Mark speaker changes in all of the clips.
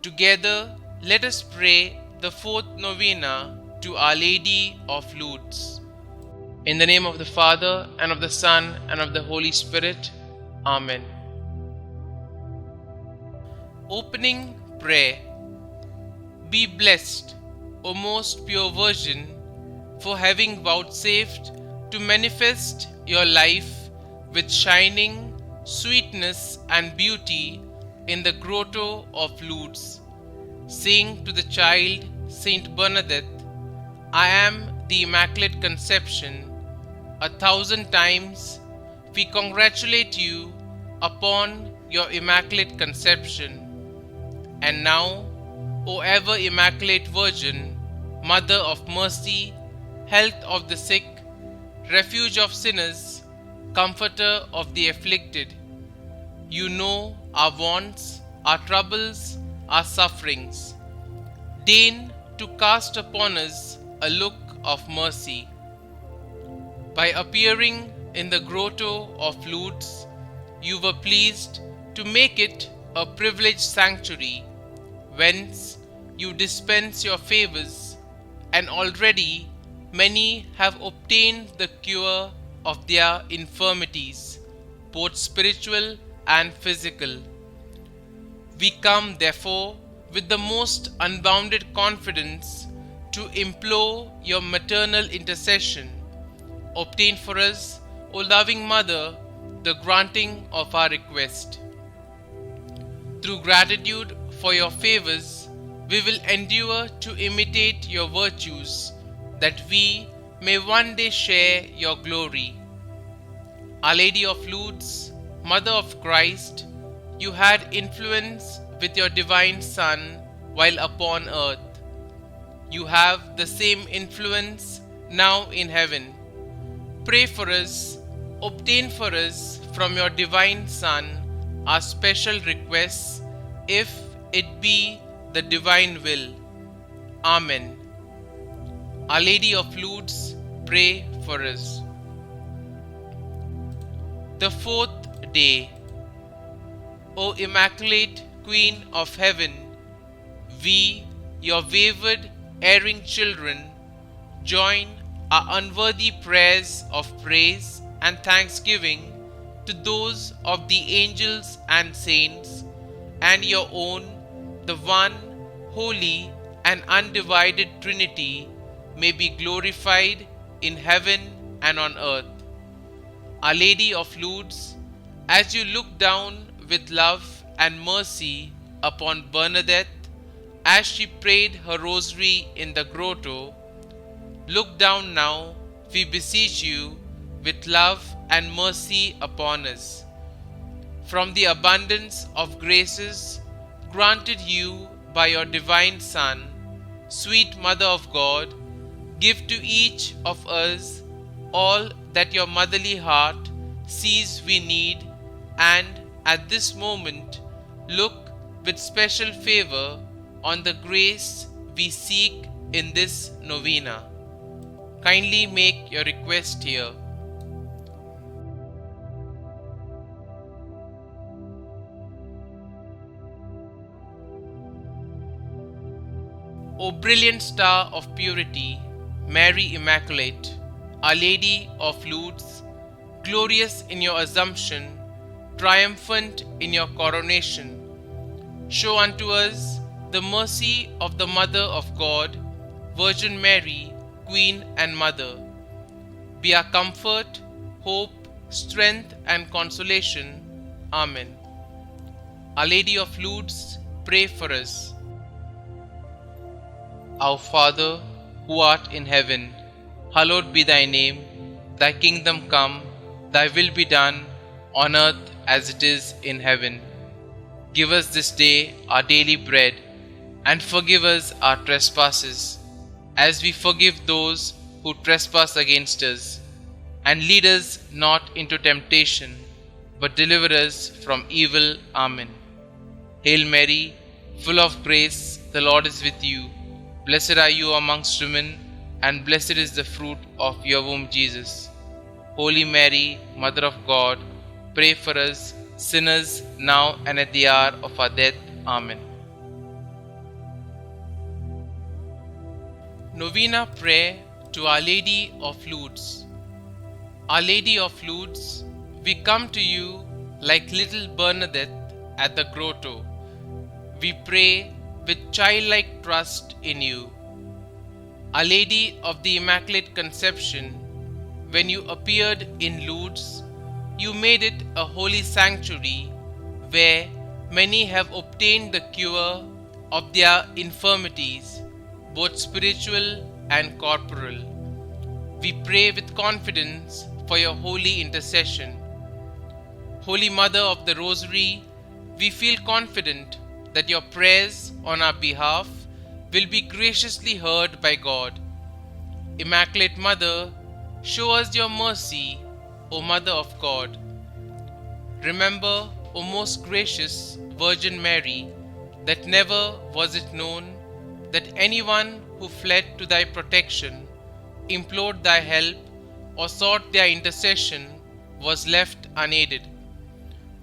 Speaker 1: Together, let us pray the fourth novena to Our Lady of Lourdes. In the name of the Father, and of the Son, and of the Holy Spirit. Amen. Opening prayer. Be blessed, O most pure Virgin, for having vouchsafed to manifest your life with shining sweetness and beauty in the grotto of Lourdes, saying to the child Saint Bernadette, I am the Immaculate Conception. 1,000 times we congratulate you upon your Immaculate Conception. And now, O ever Immaculate Virgin, Mother of Mercy, Health of the sick, Refuge of sinners, Comforter of the afflicted, you know our wants, our troubles, our sufferings. Deign to cast upon us a look of mercy. By appearing in the grotto of Lourdes, you were pleased to make it a privileged sanctuary, whence you dispense your favors, and already many have obtained the cure of their infirmities, both spiritual and physical. We come, therefore, with the most unbounded confidence to implore your maternal intercession. Obtain for us, O loving Mother, the granting of our request. Through gratitude for your favors, we will endure to imitate your virtues, that we may one day share your glory. Our Lady of Lourdes, Mother of Christ, you had influence with your divine Son while upon earth. You have the same influence now in heaven. Pray for us, obtain for us from your divine Son our special requests, if it be the divine will. Amen. Our Lady of Lourdes, pray for us. The fourth day. O Immaculate Queen of Heaven, we, your wayward, erring children, join our unworthy prayers of praise and thanksgiving to those of the angels and saints, and your own, the one, holy, and undivided Trinity, may be glorified in heaven and on earth. Our Lady of Lourdes, as you look down with love and mercy upon Bernadette as she prayed her rosary in the grotto, look down now, we beseech you, with love and mercy upon us. From the abundance of graces granted you by your divine Son, sweet Mother of God, give to each of us all that your motherly heart sees we need, and at this moment look with special favor on the grace we seek in this novena. Kindly make your request here. O brilliant star of purity, Mary Immaculate, Our Lady of Lourdes, glorious in your Assumption, triumphant in your coronation, show unto us the mercy of the Mother of God, Virgin Mary, Queen and Mother. Be our comfort, hope, strength and consolation. Amen. Our Lady of Lourdes, pray for us. Our Father, who art in heaven, hallowed be thy name. Thy kingdom come, thy will be done, on earth as it is in heaven. Give us this day our daily bread, and forgive us our trespasses, as we forgive those who trespass against us. And lead us not into temptation, but deliver us from evil. Amen. Hail Mary, full of grace, the Lord is with you. Blessed are you amongst women, and blessed is the fruit of your womb, Jesus. Holy Mary, Mother of God, pray for us sinners now and at the hour of our death. Amen. Novena Prayer to Our Lady of Lourdes. Our Lady of Lourdes, we come to you like little Bernadette at the grotto. We pray with childlike trust in you. Our Lady of the Immaculate Conception, when you appeared in Lourdes, you made it a holy sanctuary where many have obtained the cure of their infirmities, both spiritual and corporal. We pray with confidence for your holy intercession. Holy Mother of the Rosary, we feel confident that your prayers on our behalf will be graciously heard by God. Immaculate Mother, show us your mercy, O Mother of God. Remember, O most gracious Virgin Mary, that never was it known that anyone who fled to thy protection, implored thy help, or sought their intercession was left unaided.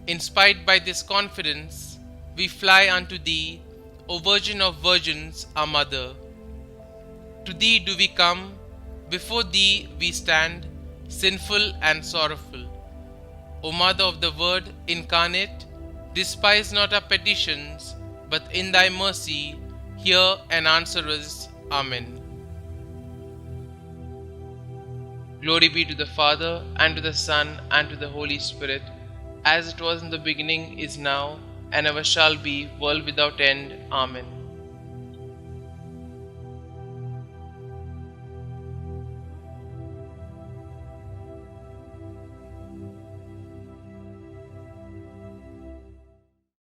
Speaker 1: Inspired by this confidence, we fly unto thee, O Virgin of Virgins, our Mother. To thee do we come, before thee we stand, sinful and sorrowful. O Mother of the Word incarnate, despise not our petitions, but in thy mercy hear and answer us. Amen. Glory be to the Father, and to the Son, and to the Holy Spirit, as it was in the beginning, is now, and ever shall be, world without end. Amen.